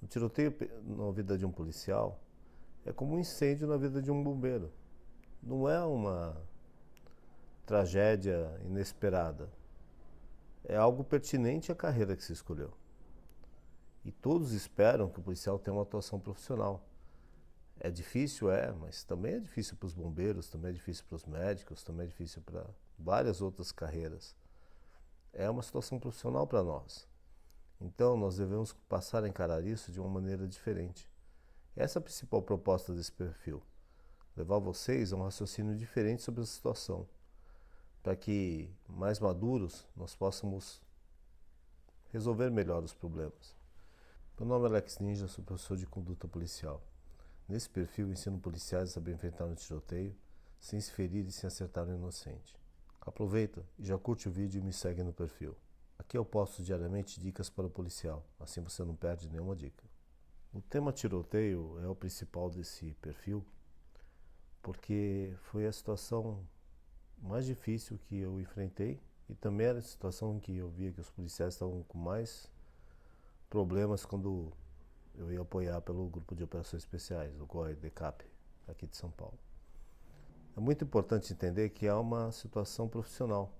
Um tiroteio na vida de um policial é como um incêndio na vida de um bombeiro. Não é uma tragédia inesperada. É algo pertinente à carreira que se escolheu. E todos esperam que o policial tenha uma atuação profissional. É difícil, mas também é difícil para os bombeiros, também é difícil para os médicos, também é difícil para várias outras carreiras. É uma situação profissional para nós. Então, nós devemos passar a encarar isso de uma maneira diferente. Essa é a principal proposta desse perfil: levar vocês a um raciocínio diferente sobre a situação, para que, mais maduros, nós possamos resolver melhor os problemas. Meu nome é Alex Ninja, sou professor de conduta policial. Nesse perfil, ensino policiais a saber enfrentar um tiroteio, sem se ferir e sem acertar um inocente. Aproveita e já curte o vídeo e me segue no perfil. Aqui eu posto diariamente dicas para o policial, assim você não perde nenhuma dica. O tema tiroteio é o principal desse perfil, porque foi a situação mais difícil que eu enfrentei e também era a situação em que eu via que os policiais estavam com mais problemas quando eu ia apoiar pelo Grupo de Operações Especiais, o GOI-DECAP, aqui de São Paulo. É muito importante entender que há uma situação profissional.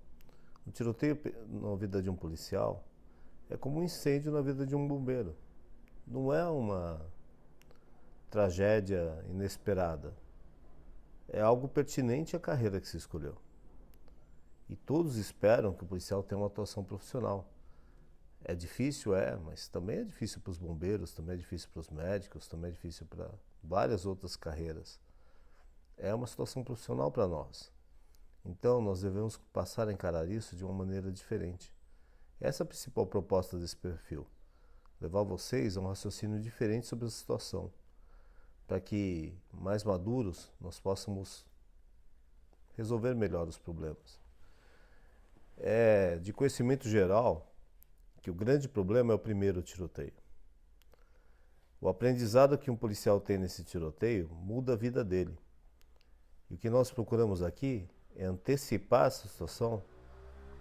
Um tiroteio na vida de um policial é como um incêndio na vida de um bombeiro. Não é uma tragédia inesperada. É algo pertinente à carreira que se escolheu. E todos esperam que o policial tenha uma atuação profissional. É difícil, mas também é difícil para os bombeiros, também é difícil para os médicos, também é difícil para várias outras carreiras. É uma situação profissional para nós. Então, nós devemos passar a encarar isso de uma maneira diferente. Essa é a principal proposta desse perfil: levar vocês a um raciocínio diferente sobre a situação, para que, mais maduros, nós possamos resolver melhor os problemas. É de conhecimento geral que o grande problema é o primeiro tiroteio. O aprendizado que um policial tem nesse tiroteio muda a vida dele. E o que nós procuramos aqui é antecipar essa situação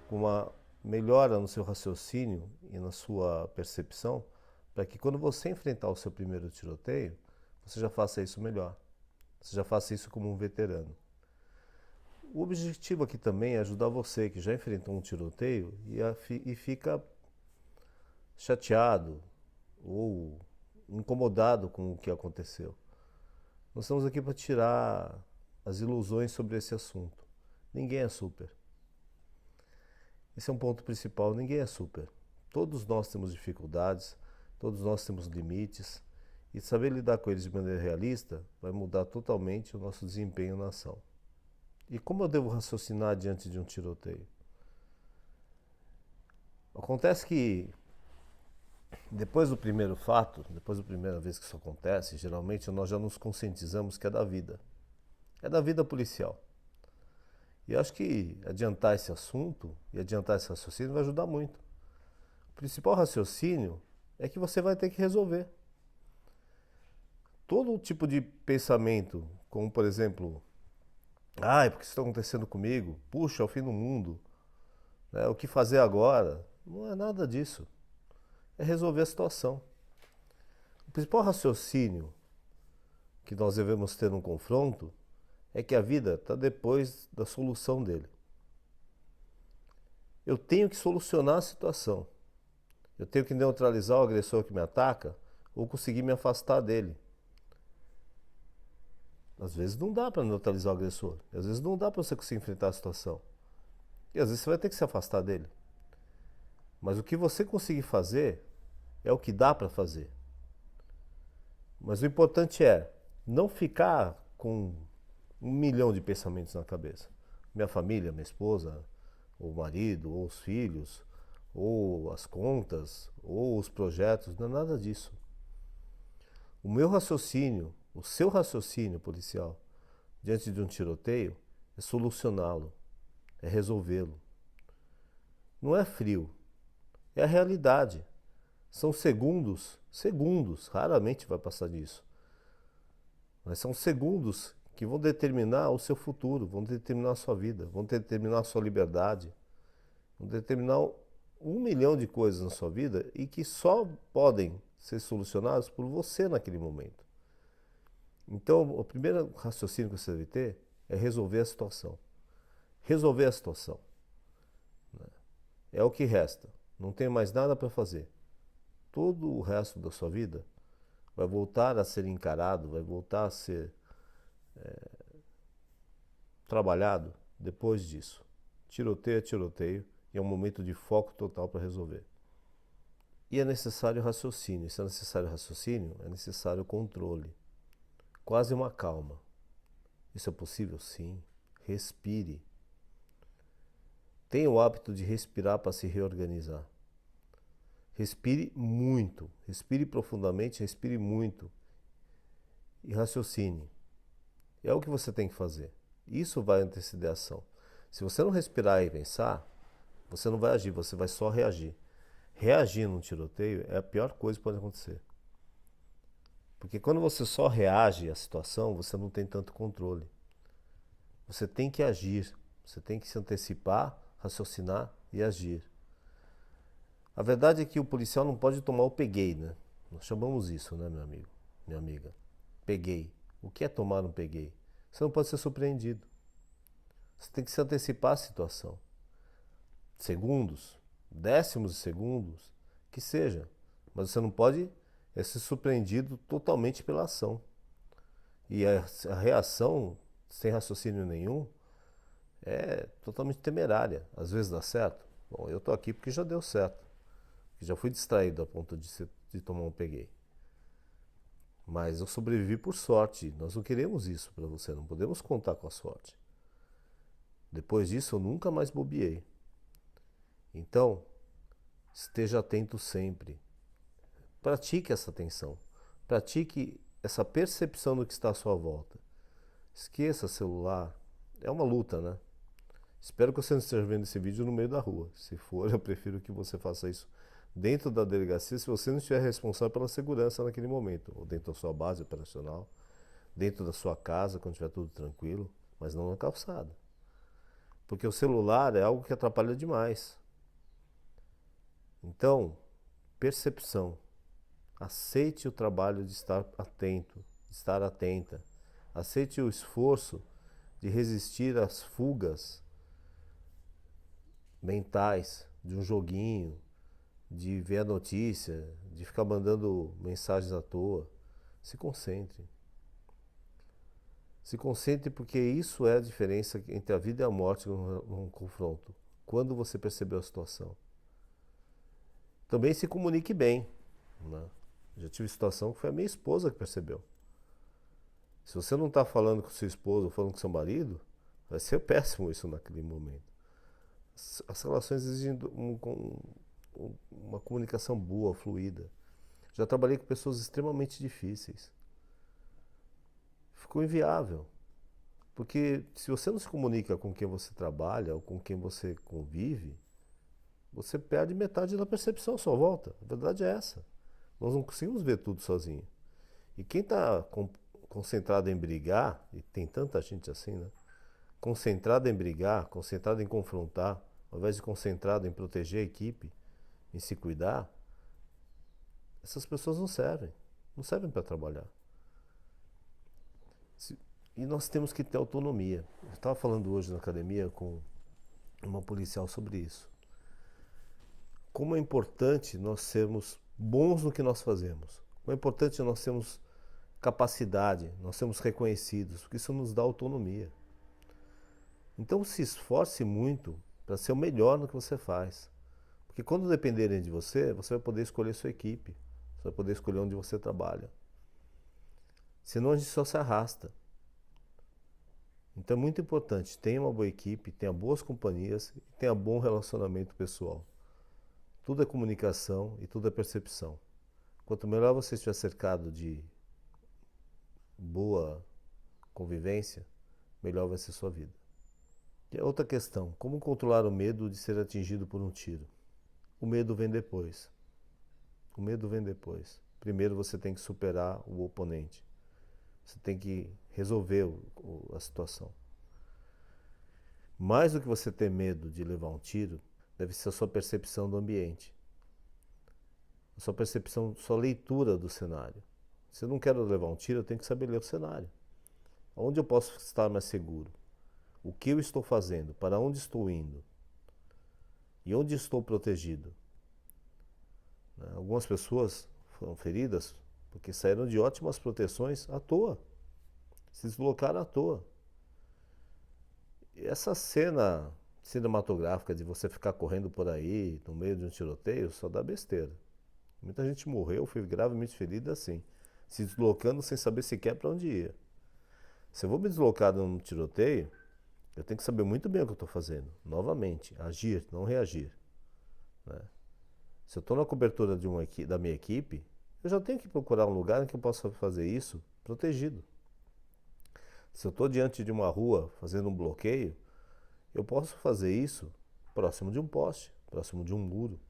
com uma melhora no seu raciocínio e na sua percepção, para que quando você enfrentar o seu primeiro tiroteio, você já faça isso melhor. Você já faça isso como um veterano. O objetivo aqui também é ajudar você que já enfrentou um tiroteio e fica chateado ou incomodado com o que aconteceu. Nós estamos aqui para tirar as ilusões sobre esse assunto. Ninguém é super. Esse é um ponto principal: ninguém é super. Todos nós temos dificuldades, todos nós temos limites, e saber lidar com eles de maneira realista vai mudar totalmente o nosso desempenho na ação. E como eu devo raciocinar diante de um tiroteio? Acontece que depois do primeiro fato, depois da primeira vez que isso acontece, geralmente nós já nos conscientizamos que é da vida. É da vida policial. E acho que adiantar esse assunto e adiantar esse raciocínio vai ajudar muito. O principal raciocínio é que você vai ter que resolver. Todo tipo de pensamento, como por exemplo, por que isso está acontecendo comigo? Puxa, é o fim do mundo. Né? O que fazer agora? Não é nada disso. É resolver a situação. O principal raciocínio que nós devemos ter num confronto é que a vida está depois da solução dele. Eu tenho que solucionar a situação. Eu tenho que neutralizar o agressor que me ataca ou conseguir me afastar dele. Às vezes não dá para neutralizar o agressor. Às vezes não dá para você conseguir enfrentar a situação. E às vezes você vai ter que se afastar dele. Mas o que você conseguir fazer é o que dá para fazer. Mas o importante é não ficar com 1 milhão de pensamentos na cabeça. Minha família, minha esposa, ou o marido, ou os filhos, ou as contas, ou os projetos, não é nada disso. O meu raciocínio, o seu raciocínio policial, diante de um tiroteio, é solucioná-lo, é resolvê-lo. Não é frio, é a realidade. São segundos, raramente vai passar disso. Mas são segundos que vão determinar o seu futuro, vão determinar a sua vida, vão determinar a sua liberdade, vão determinar 1 milhão de coisas na sua vida e que só podem ser solucionados por você naquele momento. Então, o primeiro raciocínio que você deve ter é resolver a situação. Resolver a situação. É o que resta. Não tem mais nada para fazer. Todo o resto da sua vida vai voltar a ser encarado, vai voltar a ser trabalhado depois disso. Tiroteio é tiroteio e é um momento de foco total para resolver. E é necessário raciocínio. Se é necessário raciocínio, é necessário controle. Quase uma calma. Isso é possível? Sim. Respire. Tenha o hábito de respirar para se reorganizar. Respire muito. Respire profundamente, respire muito. E raciocine. É o que você tem que fazer. Isso vai anteceder a ação. Se você não respirar e pensar, você não vai agir, você vai só reagir. Reagir num tiroteio é a pior coisa que pode acontecer. Porque quando você só reage à situação, você não tem tanto controle. Você tem que agir, você tem que se antecipar, raciocinar e agir. A verdade é que o policial não pode tomar o peguei, né? Nós chamamos isso, né, meu amigo, minha amiga? Peguei. O que é tomar um peguei? Você não pode ser surpreendido. Você tem que se antecipar à situação. Segundos, décimos de segundos, que seja. Mas você não pode ser surpreendido totalmente pela ação. E a reação, sem raciocínio nenhum, é totalmente temerária. Às vezes dá certo. Bom, eu tô aqui porque já deu certo. Já fui distraído a ponto de tomar um peguei. Mas eu sobrevivi por sorte. Nós não queremos isso para você. Não podemos contar com a sorte. Depois disso, eu nunca mais bobeei. Então, esteja atento sempre. Pratique essa atenção. Pratique essa percepção do que está à sua volta. Esqueça celular. É uma luta, né? Espero que você não esteja vendo esse vídeo no meio da rua. Se for, eu prefiro que você faça isso dentro da delegacia, se você não estiver responsável pela segurança naquele momento, ou dentro da sua base operacional, dentro da sua casa, quando estiver tudo tranquilo, mas não na calçada. Porque o celular é algo que atrapalha demais. Então, percepção. Aceite o trabalho de estar atento, de estar atenta. Aceite o esforço de resistir às fugas mentais de um joguinho, de ver a notícia, de ficar mandando mensagens à toa. Se concentre. Se concentre porque isso é a diferença entre a vida e a morte num confronto. Quando você percebeu a situação. Também se comunique bem, né? Já tive situação que foi a minha esposa que percebeu. Se você não está falando com sua esposa ou falando com seu marido, vai ser péssimo isso naquele momento. As relações exigem uma comunicação boa, fluida. Já trabalhei com pessoas extremamente difíceis. Ficou inviável. Porque se você não se comunica com quem você trabalha ou com quem você convive, você perde metade da percepção à sua volta. A verdade é essa. Nós não conseguimos ver tudo sozinho. E quem está concentrado em brigar, e tem tanta gente assim, né? Concentrado em brigar, concentrado em confrontar, ao invés de concentrado em proteger a equipe, em se cuidar, essas pessoas não servem. Não servem para trabalhar. E nós temos que ter autonomia. Eu estava falando hoje na academia com uma policial sobre isso. Como é importante nós sermos bons no que nós fazemos. Como é importante nós termos capacidade, nós sermos reconhecidos, porque isso nos dá autonomia. Então se esforce muito para ser o melhor no que você faz. Porque quando dependerem de você, você vai poder escolher sua equipe. Você vai poder escolher onde você trabalha. Senão a gente só se arrasta. Então é muito importante, tenha uma boa equipe, tenha boas companhias e tenha bom relacionamento pessoal. Tudo é comunicação e tudo é percepção. Quanto melhor você estiver cercado de boa convivência, melhor vai ser sua vida. E outra questão, como controlar o medo de ser atingido por um tiro? O medo vem depois. O medo vem depois. Primeiro você tem que superar o oponente. Você tem que resolver a situação. Mais do que você ter medo de levar um tiro, deve ser a sua percepção do ambiente. a sua percepção, sua leitura do cenário. Se eu não quero levar um tiro, eu tenho que saber ler o cenário. Onde eu posso estar mais seguro? O que eu estou fazendo? Para onde estou indo? E onde estou protegido? Algumas pessoas foram feridas porque saíram de ótimas proteções à toa. Se deslocaram à toa. E essa cena cinematográfica de você ficar correndo por aí no meio de um tiroteio só dá besteira. Muita gente morreu, foi gravemente ferida assim, se deslocando sem saber sequer para onde ia. Se eu vou me deslocar num tiroteio, eu tenho que saber muito bem o que eu estou fazendo. Novamente, agir, não reagir. Né? Se eu estou na cobertura da minha equipe, eu já tenho que procurar um lugar em que eu possa fazer isso protegido. Se eu estou diante de uma rua fazendo um bloqueio, eu posso fazer isso próximo de um poste, próximo de um muro.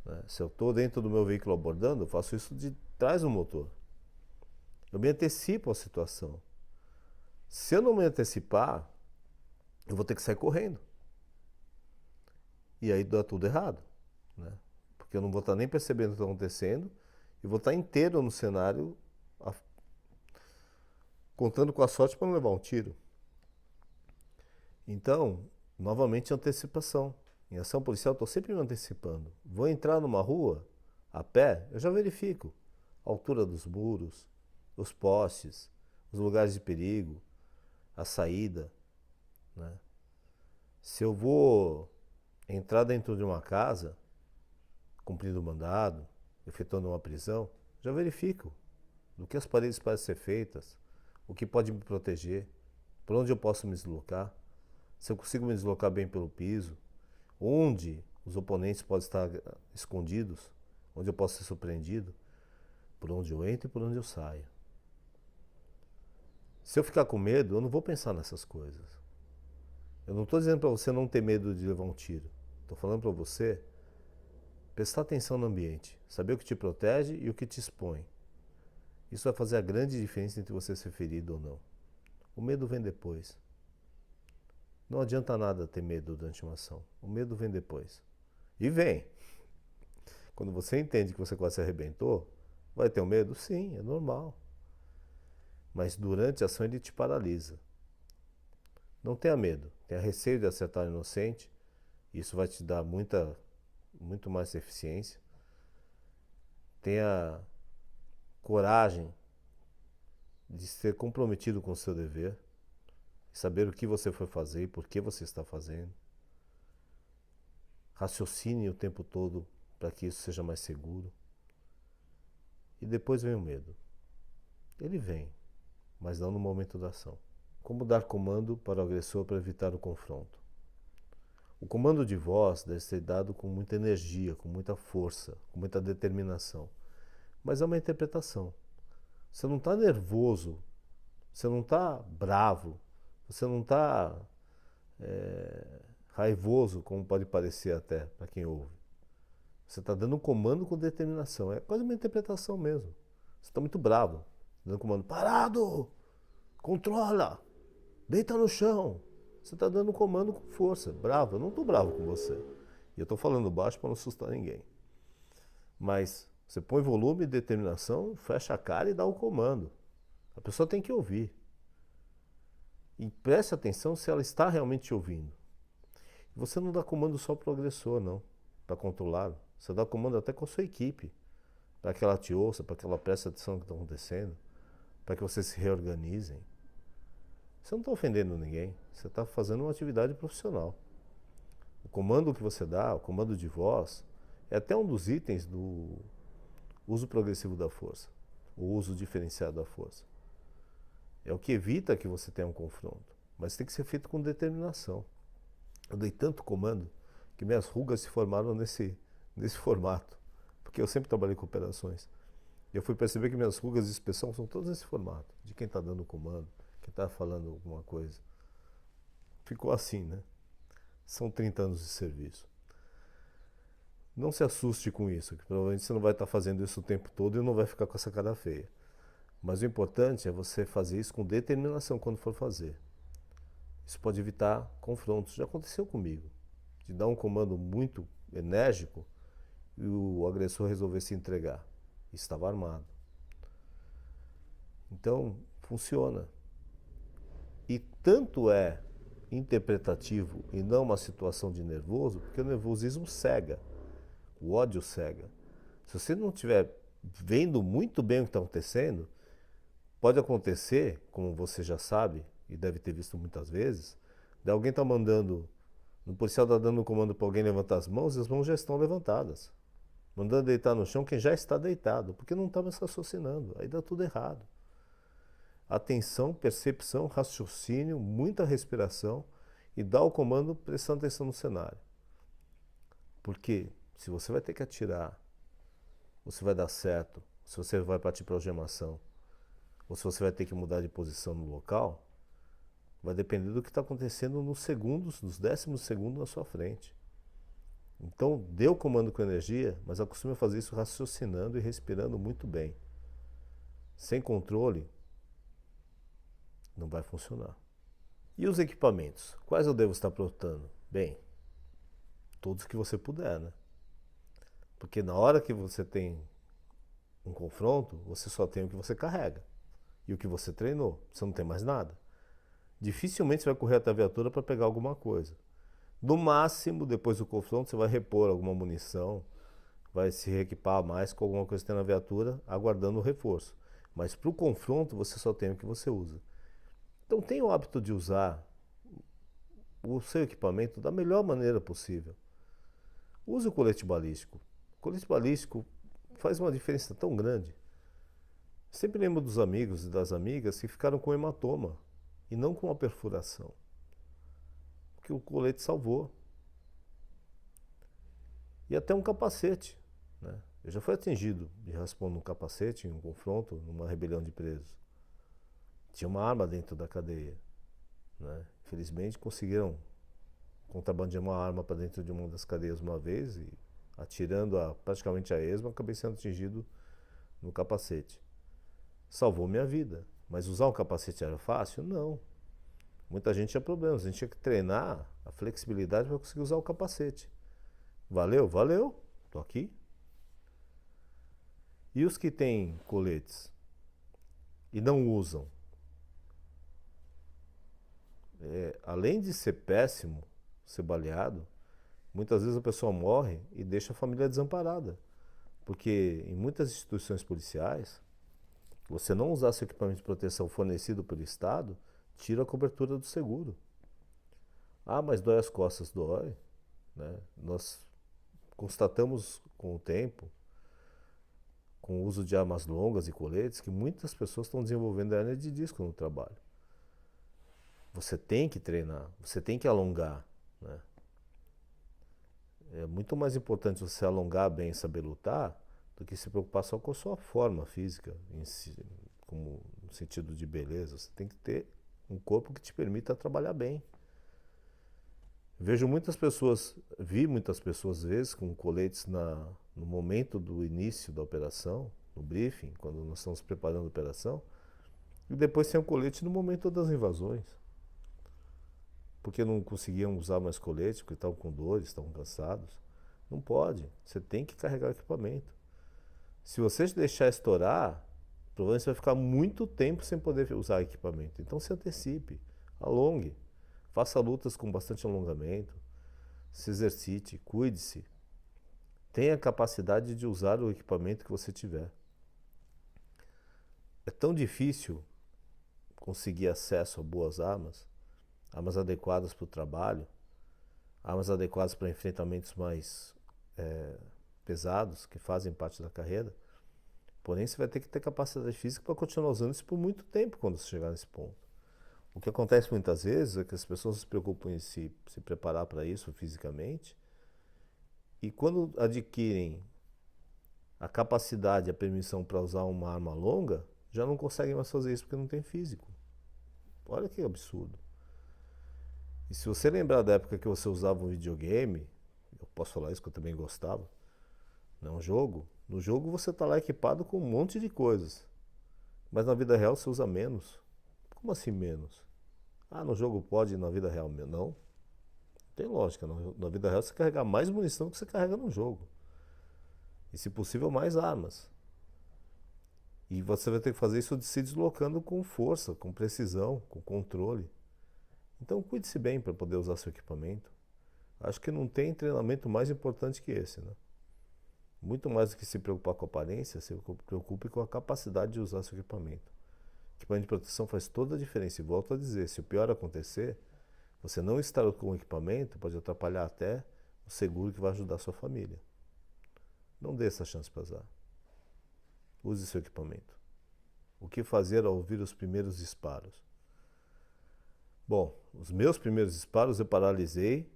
Né? Se eu estou dentro do meu veículo abordando, eu faço isso de trás do motor. Eu me antecipo à situação. Se eu não me antecipar, eu vou ter que sair correndo. E aí dá tudo errado. Né? Porque eu não vou estar nem percebendo o que está acontecendo e vou estar inteiro no cenário, contando com a sorte para não levar um tiro. Então, novamente, antecipação. Em ação policial, estou sempre me antecipando. Vou entrar numa rua, a pé, eu já verifico a altura dos muros, os postes, os lugares de perigo, a saída. Né? Se eu vou entrar dentro de uma casa, cumprindo o mandado, efetuando uma prisão, já verifico do que as paredes podem ser feitas, o que pode me proteger, por onde eu posso me deslocar, se eu consigo me deslocar bem pelo piso, onde os oponentes podem estar escondidos, onde eu posso ser surpreendido, por onde eu entro e por onde eu saio. Se eu ficar com medo, eu não vou pensar nessas coisas. Eu não estou dizendo para você não ter medo de levar um tiro. Estou falando para você prestar atenção no ambiente, saber o que te protege e o que te expõe. Isso vai fazer a grande diferença entre você ser ferido ou não. O medo vem depois. Não adianta nada ter medo durante uma ação. O medo vem depois. E vem. Quando você entende que você quase se arrebentou, vai ter um medo? Sim, é normal. Mas durante a ação ele te paralisa. Não tenha medo. Tenha receio de acertar o inocente. Isso vai te dar muito mais eficiência. Tenha coragem de ser comprometido com o seu dever. Saber o que você foi fazer e por que você está fazendo. Raciocine o tempo todo para que isso seja mais seguro. E depois vem o medo. Ele vem, mas não no momento da ação. Como dar comando para o agressor para evitar o confronto? O comando de voz deve ser dado com muita energia, com muita força, com muita determinação. Mas é uma interpretação. Você não está nervoso, você não está bravo, você não está raivoso, como pode parecer até para quem ouve. Você está dando um comando com determinação. É quase uma interpretação mesmo. Você está muito bravo. Dando comando, parado! Controla! Deita no chão! Você está dando um comando com força. Bravo. Eu não estou bravo com você. E eu estou falando baixo para não assustar ninguém. Mas você põe volume e determinação, fecha a cara e dá o comando. A pessoa tem que ouvir. E preste atenção se ela está realmente te ouvindo. Você não dá comando só para o agressor, não, para controlá-lo. Você dá comando até com a sua equipe, para que ela te ouça, para que ela preste atenção no que está acontecendo, para que vocês se reorganizem. Você não está ofendendo ninguém, você está fazendo uma atividade profissional. O comando que você dá, o comando de voz, é até um dos itens do uso progressivo da força, o uso diferenciado da força. É o que evita que você tenha um confronto, mas tem que ser feito com determinação. Eu dei tanto comando que minhas rugas se formaram nesse formato, porque eu sempre trabalhei com operações. E eu fui perceber que minhas rugas de inspeção são todas nesse formato, de quem está dando comando, quem está falando alguma coisa. Ficou assim, né? São 30 anos de serviço. Não se assuste com isso, que provavelmente você não vai estar fazendo isso o tempo todo e não vai ficar com essa cara feia. Mas o importante é você fazer isso com determinação quando for fazer. Isso pode evitar confrontos. Já aconteceu comigo. De dar um comando muito enérgico e o agressor resolvesse se entregar. Estava armado. Então, funciona. E tanto é interpretativo e não uma situação de nervoso, porque o nervosismo cega, o ódio cega. Se você não estiver vendo muito bem o que está acontecendo, pode acontecer, como você já sabe e deve ter visto muitas vezes, de alguém tá mandando, um policial está dando um comando para alguém levantar as mãos e as mãos já estão levantadas, mandando deitar no chão quem já está deitado, porque não está mais raciocinando, aí dá tudo errado. Atenção, percepção, raciocínio, muita respiração e dá o comando prestando atenção no cenário. Porque se você vai ter que atirar, ou se vai dar certo, se você vai partir para algemação, ou se você vai ter que mudar de posição no local, vai depender do que está acontecendo nos segundos, nos décimos de segundo na sua frente. Então, dê o comando com energia, mas acostume a fazer isso raciocinando e respirando muito bem. Sem controle, não vai funcionar. E os equipamentos? Quais eu devo estar aprontando? Bem, todos que você puder, né? Porque na hora que você tem um confronto, você só tem o que você carrega e o que você treinou. Você não tem mais nada. Dificilmente você vai correr até a viatura para pegar alguma coisa. No máximo, depois do confronto, você vai repor alguma munição, vai se reequipar mais com alguma coisa que tem na viatura, aguardando o reforço. Mas para o confronto, você só tem o que você usa. Então tenha o hábito de usar o seu equipamento da melhor maneira possível. Use o colete balístico. O colete balístico faz uma diferença tão grande. Sempre lembro dos amigos e das amigas que ficaram com hematoma e não com uma perfuração. Porque o colete salvou. E até um capacete, né? Eu já fui atingido de raspão num capacete em um confronto, numa rebelião de presos. Tinha uma arma dentro da cadeia, né? Infelizmente conseguiram contrabandear uma arma para dentro de uma das cadeias uma vez e atirando praticamente a esmo, acabei sendo atingido no capacete. Salvou minha vida. Mas usar um capacete era fácil? Não. Muita gente tinha problemas. A gente tinha que treinar a flexibilidade para conseguir usar o capacete. Valeu? Valeu. Tô aqui. E os que têm coletes e não usam? Além de ser péssimo, ser baleado, muitas vezes a pessoa morre e deixa a família desamparada. Porque em muitas instituições policiais, você não usar seu equipamento de proteção fornecido pelo Estado, tira a cobertura do seguro. Ah, mas dói as costas, dói, né? Nós constatamos com o tempo, com o uso de armas longas e coletes, que muitas pessoas estão desenvolvendo hérnia de disco no trabalho. Você tem que treinar, você tem que alongar, né? É muito mais importante você alongar bem e saber lutar do que se preocupar só com a sua forma física, como no sentido de beleza. Você tem que ter um corpo que te permita trabalhar bem. Vi muitas pessoas às vezes com coletes no momento do início da operação, no briefing, quando nós estamos preparando a operação, e depois sem o colete no momento das invasões. Porque não conseguiam usar mais colete, porque estavam com dores, estavam cansados. Não pode, você tem que carregar o equipamento. Se você deixar estourar, provavelmente você vai ficar muito tempo sem poder usar equipamento. Então se antecipe, alongue, faça lutas com bastante alongamento, se exercite, cuide-se. Tenha a capacidade de usar o equipamento que você tiver. É tão difícil conseguir acesso a boas armas adequadas para o trabalho, armas adequadas para enfrentamentos mais pesados, que fazem parte da carreira. Porém, você vai ter que ter capacidade física para continuar usando isso por muito tempo quando você chegar nesse ponto. O que acontece muitas vezes é que as pessoas se preocupam em se preparar para isso fisicamente e quando adquirem a capacidade, a permissão para usar uma arma longa, já não conseguem mais fazer isso porque não tem físico. Olha que absurdo. E se você lembrar da época que você usava um videogame, eu posso falar isso que eu também gostava, não jogo, no jogo você está lá equipado com um monte de coisas, mas na vida real você usa menos. Como assim menos? Ah, no jogo pode e na vida real não? Tem lógica, na vida real você carrega mais munição do que você carrega no jogo. E, se possível, mais armas. E você vai ter que fazer isso se deslocando com força, com precisão, com controle. Então, cuide-se bem para poder usar seu equipamento. Acho que não tem treinamento mais importante que esse, né? Muito mais do que se preocupar com a aparência, se preocupe com a capacidade de usar seu equipamento. O equipamento de proteção faz toda a diferença. E volto a dizer, se o pior acontecer, você não estar com o equipamento pode atrapalhar até o seguro que vai ajudar a sua família. Não dê essa chance para azar. Use seu equipamento. O que fazer ao ouvir os primeiros disparos? Bom, os meus primeiros disparos eu paralisei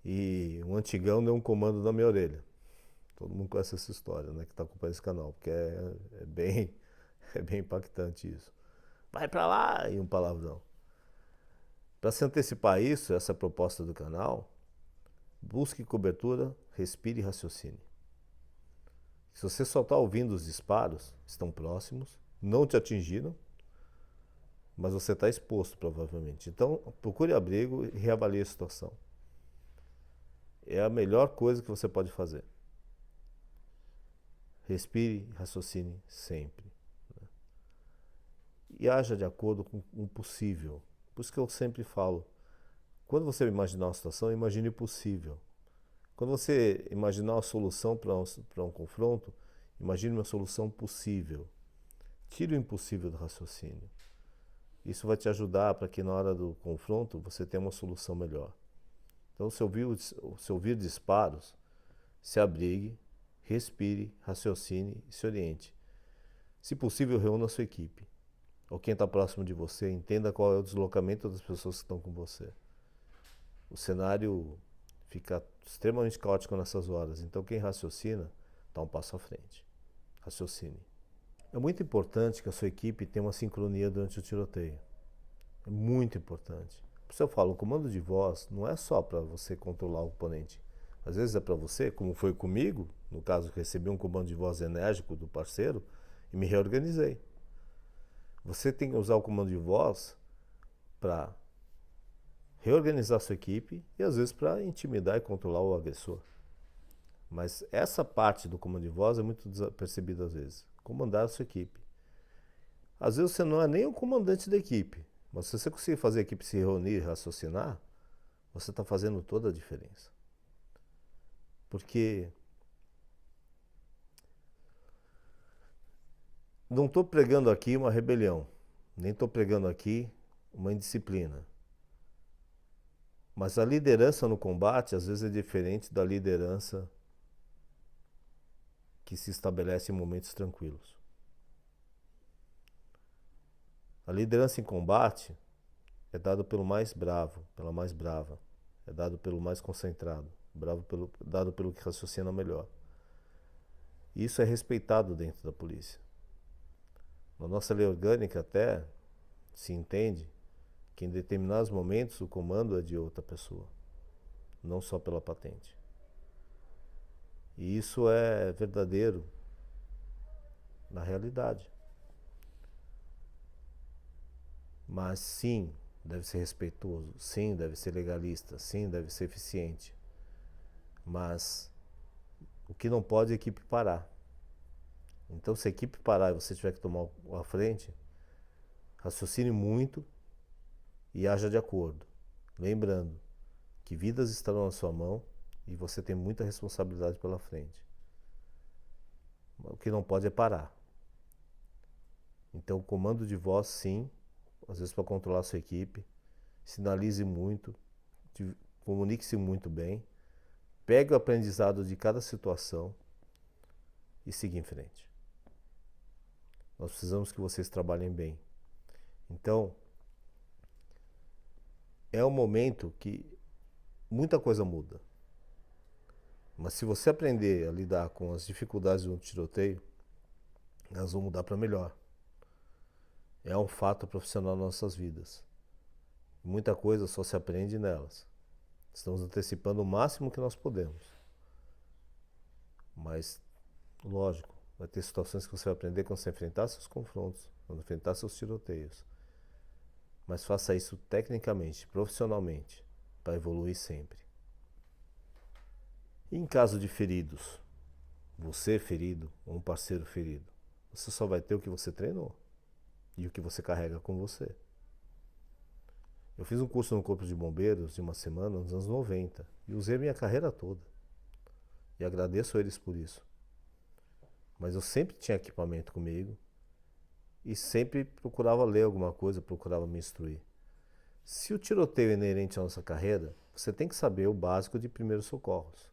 e um antigão deu um comando na minha orelha. Todo mundo conhece essa história, né, que está acompanhando esse canal, porque é bem impactante isso. Vai pra lá! E um palavrão. Para se antecipar a isso, essa proposta do canal, busque cobertura, respire e raciocine. Se você só está ouvindo os disparos, estão próximos, não te atingiram, mas você está exposto provavelmente. Então, procure abrigo e reavalie a situação. É a melhor coisa que você pode fazer. Respire e raciocine sempre. E haja de acordo com o possível. Por isso que eu sempre falo, quando você imaginar uma situação, imagine o possível. Quando você imaginar uma solução para um confronto, imagine uma solução possível. Tire o impossível do raciocínio. Isso vai te ajudar para que na hora do confronto você tenha uma solução melhor. Então, se ouvir disparos, se abrigue, respire, raciocine e se oriente. Se possível, reúna a sua equipe. Ou quem está próximo de você, entenda qual é o deslocamento das pessoas que estão com você. O cenário fica extremamente caótico nessas horas. Então, quem raciocina está um passo à frente. Raciocine. É muito importante que a sua equipe tenha uma sincronia durante o tiroteio. É muito importante. Por isso eu falo, o comando de voz não é só para você controlar o oponente. Às vezes é para você, como foi comigo, no caso que recebi um comando de voz enérgico do parceiro e me reorganizei. Você tem que usar o comando de voz para reorganizar a sua equipe e às vezes para intimidar e controlar o agressor. Mas essa parte do comando de voz é muito percebida às vezes. Comandar a sua equipe. Às vezes você não é nem o comandante da equipe, mas se você conseguir fazer a equipe se reunir e raciocinar, você está fazendo toda a diferença. Porque não estou pregando aqui uma rebelião, nem estou pregando aqui uma indisciplina. Mas a liderança no combate às vezes é diferente da liderança que se estabelece em momentos tranquilos. A liderança em combate é dada pelo mais bravo, pela mais brava. É dado pelo mais concentrado, dado pelo que raciocina melhor. E isso é respeitado dentro da polícia. Na nossa lei orgânica até se entende que em determinados momentos o comando é de outra pessoa, não só pela patente. E isso é verdadeiro na realidade. Mas sim, deve ser respeitoso, sim, deve ser legalista, sim, deve ser eficiente. Mas o que não pode é a equipe parar. Então, se a equipe parar e você tiver que tomar a frente, raciocine muito e haja de acordo. Lembrando que vidas estarão na sua mão e você tem muita responsabilidade pela frente. O que não pode é parar. Então, o comando de voz, sim, às vezes para controlar a sua equipe, sinalize muito, comunique-se muito bem, pegue o aprendizado de cada situação e siga em frente. Nós precisamos que vocês trabalhem bem. Então, é um momento que muita coisa muda. Mas se você aprender a lidar com as dificuldades do tiroteio, elas vão mudar para melhor. É um fato profissional nas nossas vidas. Muita coisa só se aprende nelas. Estamos antecipando o máximo que nós podemos. Mas, lógico, vai ter situações que você vai aprender quando você enfrentar seus confrontos, quando enfrentar seus tiroteios. Mas faça isso tecnicamente, profissionalmente, para evoluir sempre. E em caso de feridos? você ferido ou um parceiro ferido. Você só vai ter o que você treinou e o que você carrega com você. Eu fiz um curso no Corpo de Bombeiros de uma semana nos anos 90 e usei a minha carreira toda. E agradeço a eles por isso. Mas eu sempre tinha equipamento comigo e sempre procurava ler alguma coisa, procurava me instruir. Se o tiroteio é inerente à nossa carreira, você tem que saber o básico de primeiros socorros,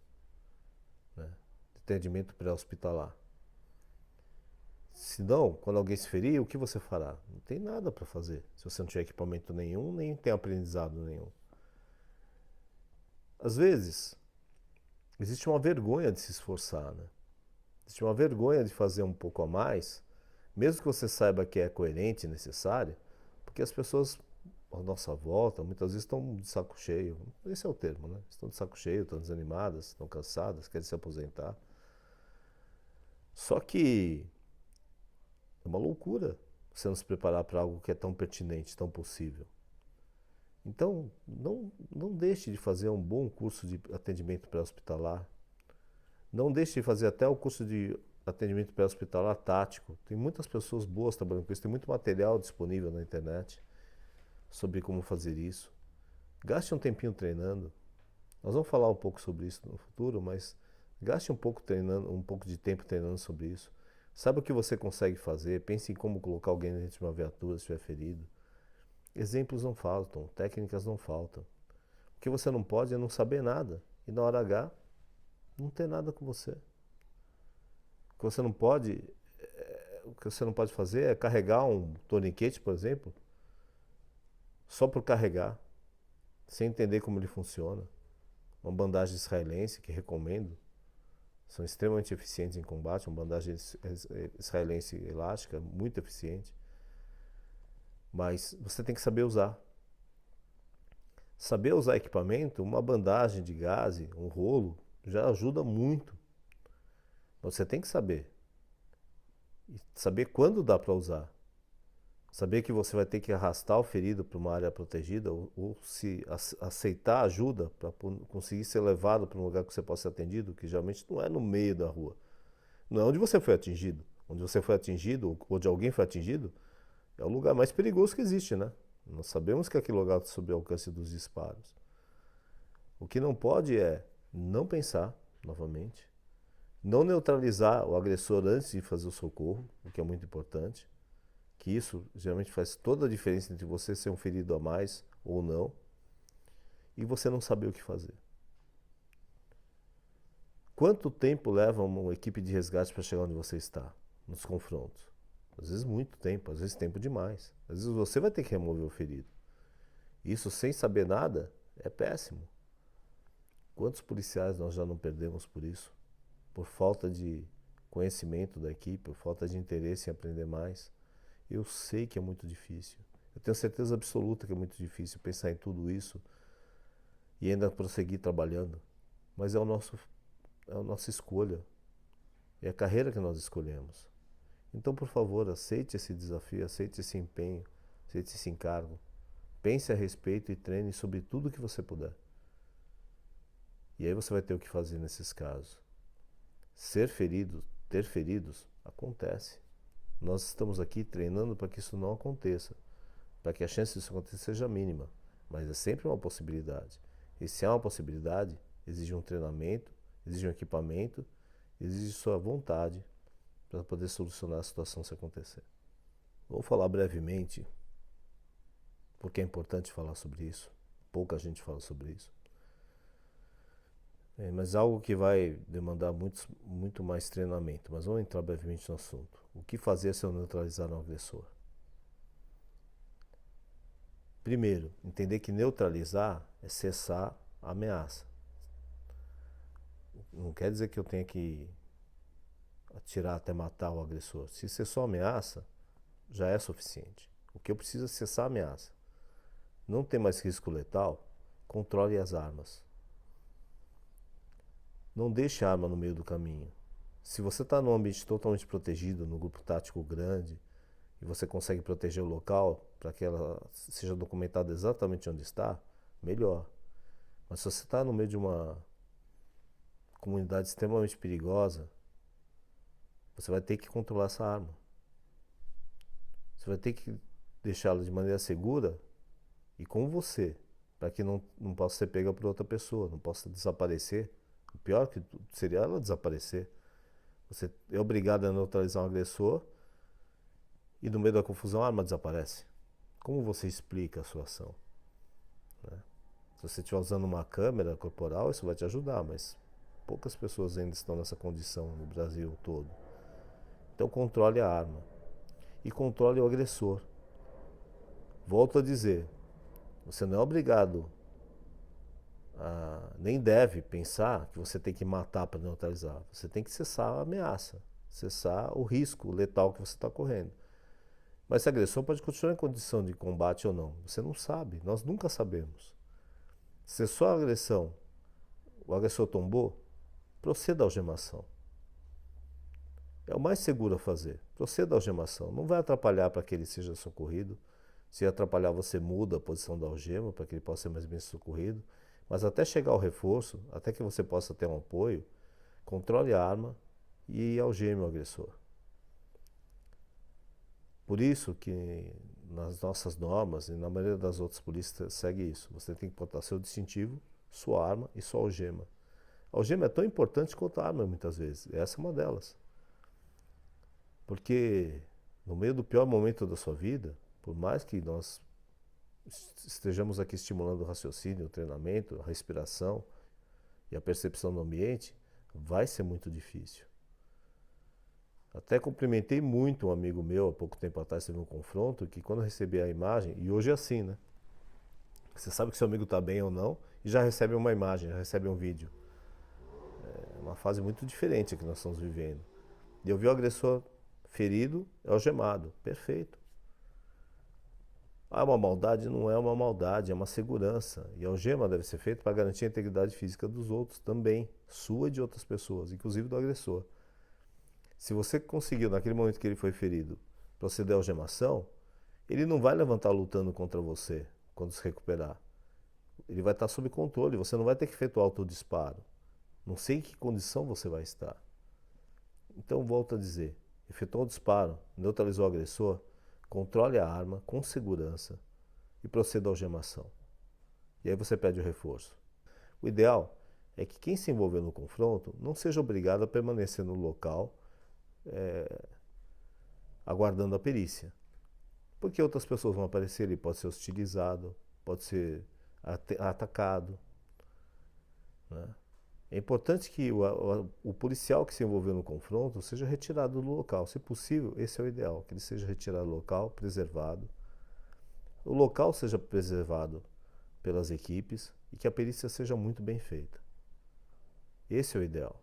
né? De atendimento pré-hospitalar. Se não, quando alguém se ferir, o que você fará? Não tem nada para fazer, se você não tiver equipamento nenhum, nem tem aprendizado nenhum. Às vezes, existe uma vergonha de se esforçar, né? Existe uma vergonha de fazer um pouco a mais, mesmo que você saiba que é coerente e necessário, porque as pessoas à nossa volta muitas vezes estão de saco cheio. Esse é o termo, né? Estão de saco cheio, estão desanimadas, estão cansadas, querem se aposentar. Só que é uma loucura você não se preparar para algo que é tão pertinente, tão possível. Então, não deixe de fazer um bom curso de atendimento pré-hospitalar. Não deixe de fazer até o curso de atendimento pré-hospitalar tático. Tem muitas pessoas boas trabalhando com isso, tem muito material disponível na internet sobre como fazer isso. Gaste um tempinho treinando. Nós vamos falar um pouco sobre isso no futuro, mas gaste um pouco treinando, um pouco de tempo treinando sobre isso. Saiba o que você consegue fazer, pense em como colocar alguém dentro de uma viatura se estiver ferido. Exemplos não faltam, técnicas não faltam. O que você não pode é não saber nada e na hora H não ter nada com você. O que você não pode, o que você não pode fazer é carregar um torniquete, por exemplo, só por carregar, sem entender como ele funciona. Uma bandagem israelense que recomendo, são extremamente eficientes em combate, uma bandagem israelense elástica, muito eficiente. Mas você tem que saber usar. Saber usar equipamento, uma bandagem de gaze, um rolo, já ajuda muito. Mas você tem que saber. E saber quando dá para usar. Saber que você vai ter que arrastar o ferido para uma área protegida ou se aceitar ajuda para conseguir ser levado para um lugar que você possa ser atendido, que geralmente não é no meio da rua. Não é onde você foi atingido. Onde você foi atingido ou onde alguém foi atingido é o lugar mais perigoso que existe, né? Nós sabemos que aquele lugar está sob o alcance dos disparos. O que não pode é não pensar novamente, não neutralizar o agressor antes de fazer o socorro, o que é muito importante. Que isso geralmente faz toda a diferença entre você ser um ferido a mais ou não, e você não saber o que fazer. Quanto tempo leva uma equipe de resgate para chegar onde você está, nos confrontos? Às vezes muito tempo, às vezes tempo demais. Às vezes você vai ter que remover o ferido. Isso sem saber nada é péssimo. Quantos policiais nós já não perdemos por isso? Por falta de conhecimento da equipe, por falta de interesse em aprender mais. Eu sei que é muito difícil. Eu tenho certeza absoluta que é muito difícil pensar em tudo isso e ainda prosseguir trabalhando. Mas é a nossa escolha. É a carreira que nós escolhemos. Então, por favor, aceite esse desafio, aceite esse empenho, aceite esse encargo. Pense a respeito e treine sobre tudo que você puder. E aí você vai ter o que fazer nesses casos. Ser ferido, ter feridos, acontece. Nós estamos aqui treinando para que isso não aconteça, para que a chance disso acontecer seja mínima, mas é sempre uma possibilidade. E se há uma possibilidade, exige um treinamento, exige um equipamento, exige sua vontade para poder solucionar a situação se acontecer. Vou falar brevemente, porque é importante falar sobre isso, pouca gente fala sobre isso. Mas algo que vai demandar muito mais treinamento. Mas vamos entrar brevemente no assunto. O que fazer se eu neutralizar um agressor? Primeiro, entender que neutralizar é cessar a ameaça. Não quer dizer que eu tenha que atirar até matar o agressor. Se cessou a ameaça, já é suficiente. O que eu preciso é cessar a ameaça. Não tem mais risco letal, controle as armas. Não deixe a arma no meio do caminho. Se você está num ambiente totalmente protegido, num grupo tático grande, e você consegue proteger o local para que ela seja documentada exatamente onde está, melhor. Mas se você está no meio de uma comunidade extremamente perigosa, você vai ter que controlar essa arma. Você vai ter que deixá-la de maneira segura e com você, para que não possa ser pega por outra pessoa, não possa desaparecer. O pior que seria ela desaparecer. Você é obrigado a neutralizar um agressor e no meio da confusão a arma desaparece. Como você explica a sua ação? Né? Se você estiver usando uma câmera corporal, isso vai te ajudar, mas poucas pessoas ainda estão nessa condição no Brasil todo. Então controle a arma e controle o agressor. Volto a dizer, você não é obrigado nem deve pensar que você tem que matar para neutralizar. Você tem que cessar a ameaça, cessar o risco letal que você está correndo. Mas esse agressor pode continuar em condição de combate ou não. Você não sabe, nós nunca sabemos. Se só a agressão, o agressor tombou, proceda à algemação. É o mais seguro a fazer. Proceda à algemação. Não vai atrapalhar para que ele seja socorrido. Se atrapalhar, você muda a posição da algema para que ele possa ser mais bem socorrido. Mas até chegar ao reforço, até que você possa ter um apoio, controle a arma e algeme o agressor. Por isso que nas nossas normas e na maioria das outras polícias segue isso. Você tem que botar seu distintivo, sua arma e sua algema. A algema é tão importante quanto a arma muitas vezes. Essa é uma delas. Porque no meio do pior momento da sua vida, por mais que nós estejamos aqui estimulando o raciocínio, o treinamento, a respiração e a percepção do ambiente, vai ser muito difícil. Até cumprimentei muito um amigo meu, há pouco tempo atrás teve um confronto, que quando eu recebi a imagem, e hoje é assim, né? Você sabe que seu amigo está bem ou não, e já recebe uma imagem, já recebe um vídeo. É uma fase muito diferente que nós estamos vivendo. E eu vi o agressor ferido, algemado. Perfeito. Ah, uma maldade? Não é uma maldade, é uma segurança. E a algema deve ser feita para garantir a integridade física dos outros também, sua e de outras pessoas, inclusive do agressor. Se você conseguiu, naquele momento que ele foi ferido, proceder à algemação, ele não vai levantar lutando contra você quando se recuperar. Ele vai estar sob controle, você não vai ter que efetuar autodisparo. Não sei em que condição você vai estar. Então, volto a dizer, efetuou o disparo, neutralizou o agressor, controle a arma com segurança e proceda à algemação. E aí você pede o reforço. O ideal é que quem se envolveu no confronto não seja obrigado a permanecer no local aguardando a perícia. Porque outras pessoas vão aparecer, ele pode ser hostilizado, pode ser atacado. Né? É importante que o policial que se envolveu no confronto seja retirado do local. Se possível, esse é o ideal, que ele seja retirado do local, preservado. O local seja preservado pelas equipes e que a perícia seja muito bem feita. Esse é o ideal.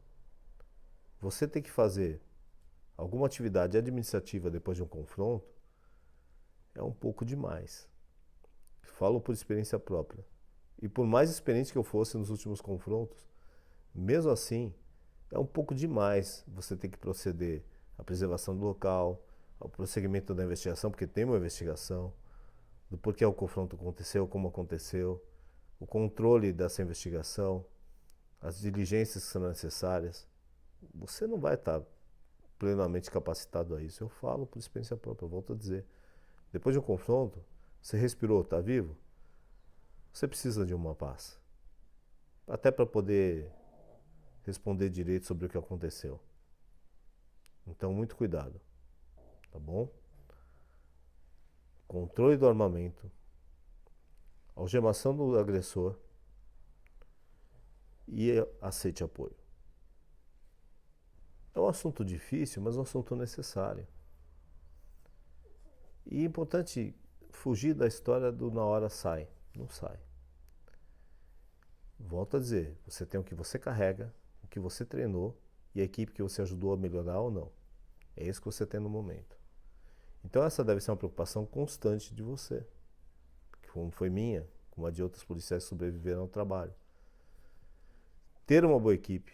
Você tem que fazer alguma atividade administrativa depois de um confronto é um pouco demais. Falo por experiência própria. E por mais experiente que eu fosse nos últimos confrontos, mesmo assim, é um pouco demais você ter que proceder à preservação do local, ao prosseguimento da investigação, porque tem uma investigação, do porquê o confronto aconteceu, como aconteceu, o controle dessa investigação, as diligências que são necessárias. Você não vai estar plenamente capacitado a isso. Eu falo por experiência própria, eu volto a dizer. Depois de um confronto, você respirou, está vivo? Você precisa de uma paz. Até para poder responder direito sobre o que aconteceu. Então, muito cuidado, tá bom? Controle do armamento, algemação do agressor e aceite apoio. É um assunto difícil, mas um assunto necessário. E é importante fugir da história do na hora sai. Não sai. Volto a dizer, você tem o que você carrega, o que você treinou e a equipe que você ajudou a melhorar ou não. É isso que você tem no momento. Então essa deve ser uma preocupação constante de você, como foi minha, como a de outros policiais que sobreviveram ao trabalho. Ter uma boa equipe,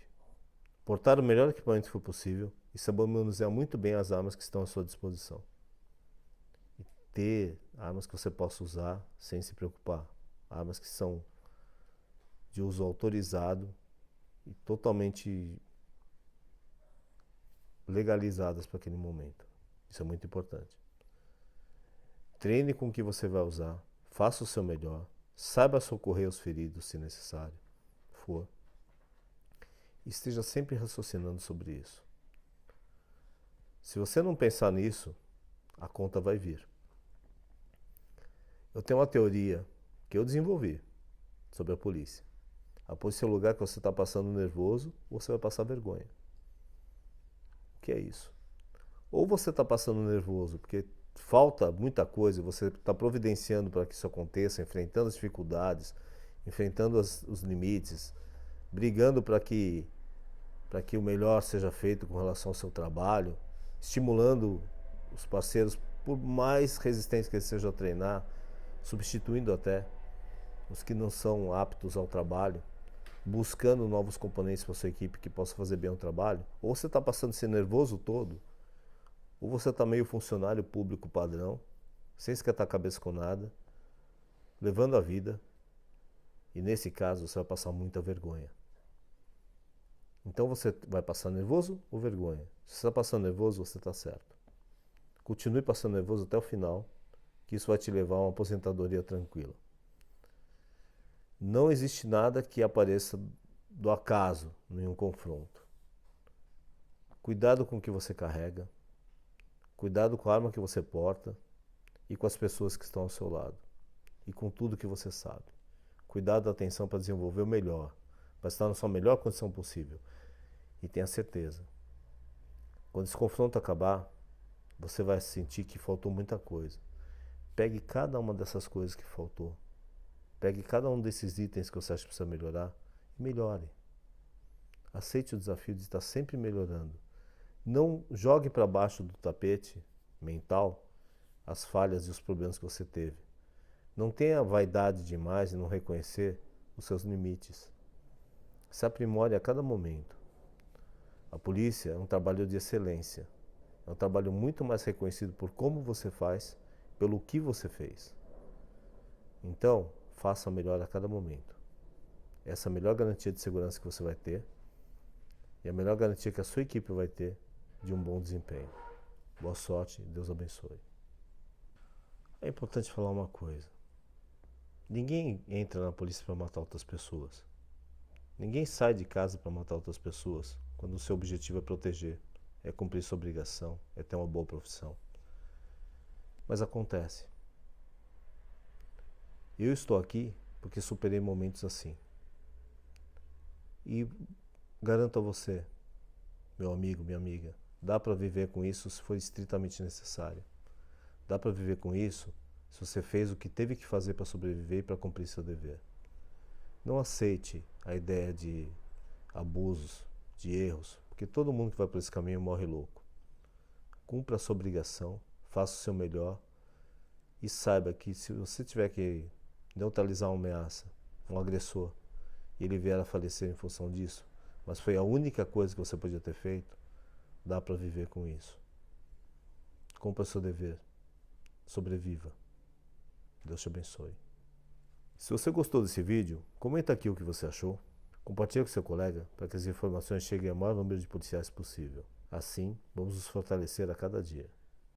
portar o melhor equipamento que for possível e saber manusear muito bem as armas que estão à sua disposição. E ter armas que você possa usar sem se preocupar. Armas que são de uso autorizado e totalmente legalizadas para aquele momento. Isso é muito importante. Treine com o que você vai usar, faça o seu melhor, saiba socorrer os feridos se necessário for. Esteja sempre raciocinando sobre isso. Se você não pensar nisso, a conta vai vir. Eu tenho uma teoria que eu desenvolvi sobre a polícia. A polícia é o lugar que você está passando nervoso ou você vai passar vergonha. O que é isso? Ou você está passando nervoso porque falta muita coisa, você está providenciando para que isso aconteça, enfrentando as dificuldades, enfrentando os limites, brigando para que o melhor seja feito com relação ao seu trabalho, estimulando os parceiros, por mais resistentes que eles sejam a treinar, substituindo até os que não são aptos ao trabalho, buscando novos componentes para a sua equipe que possam fazer bem o trabalho. Ou você está passando esse nervoso todo, ou você está meio funcionário público padrão, sem esquentar a cabeça com nada, levando a vida, e nesse caso você vai passar muita vergonha. Então você vai passar nervoso ou vergonha? Se você está passando nervoso, você está certo. Continue passando nervoso até o final, que isso vai te levar a uma aposentadoria tranquila. Não existe nada que apareça do acaso em um confronto. Cuidado com o que você carrega, cuidado com a arma que você porta e com as pessoas que estão ao seu lado e com tudo que você sabe. Cuidado, atenção para desenvolver o melhor, para estar na sua melhor condição possível. E tenha certeza, quando esse confronto acabar, você vai sentir que faltou muita coisa. Pegue cada uma dessas coisas que faltou. Pegue cada um desses itens que você acha que precisa melhorar e melhore. Aceite o desafio de estar sempre melhorando. Não jogue para baixo do tapete mental as falhas e os problemas que você teve. Não tenha vaidade demais em não reconhecer os seus limites. Se aprimore a cada momento. A polícia é um trabalho de excelência. É um trabalho muito mais reconhecido por como você faz, pelo que você fez. Então, faça melhor a cada momento. Essa é a melhor garantia de segurança que você vai ter e a melhor garantia que a sua equipe vai ter de um bom desempenho. Boa sorte, Deus abençoe. É importante falar uma coisa. Ninguém entra na polícia para matar outras pessoas. Ninguém sai de casa para matar outras pessoas quando o seu objetivo é proteger, é cumprir sua obrigação, é ter uma boa profissão. Mas acontece. Eu estou aqui porque superei momentos assim. E garanto a você, meu amigo, minha amiga, dá para viver com isso se for estritamente necessário. Dá para viver com isso se você fez o que teve que fazer para sobreviver e para cumprir seu dever. Não aceite a ideia de abusos, de erros, porque todo mundo que vai por esse caminho morre louco. Cumpra a sua obrigação, faça o seu melhor e saiba que se você tiver que neutralizar uma ameaça, um agressor, e ele vier a falecer em função disso, mas foi a única coisa que você podia ter feito, dá para viver com isso. Cumpra o seu dever, sobreviva. Deus te abençoe. Se você gostou desse vídeo, comenta aqui o que você achou, compartilhe com seu colega para que as informações cheguem ao maior número de policiais possível. Assim, vamos nos fortalecer a cada dia.